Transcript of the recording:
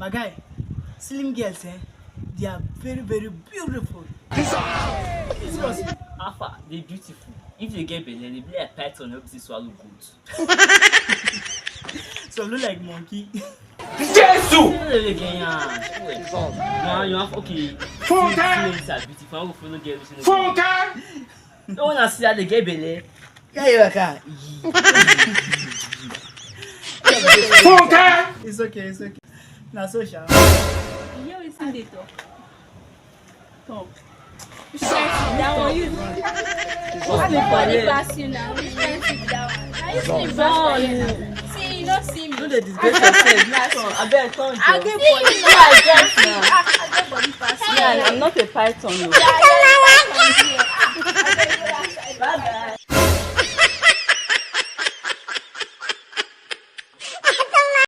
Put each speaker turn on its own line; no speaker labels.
My guy, slim girls, they are very, very beautiful.
Alpha, they beautiful. If they get belly, they be like python helps they swallow goat.
So look like monkey.
Jesus! Now you have okay. Females are beautiful. I will follow girls. No one has seen that they get belly.
It's okay. Now so sharp.
You always see they talk. Talk. That one you. I'm a body pass you now. Which kind of that one? I used to pass. See, you don't see me.
No, they disgrace yourself. I bet I
I get body pass. I get body pass.
Yeah, I'm not a python. No.
Yeah,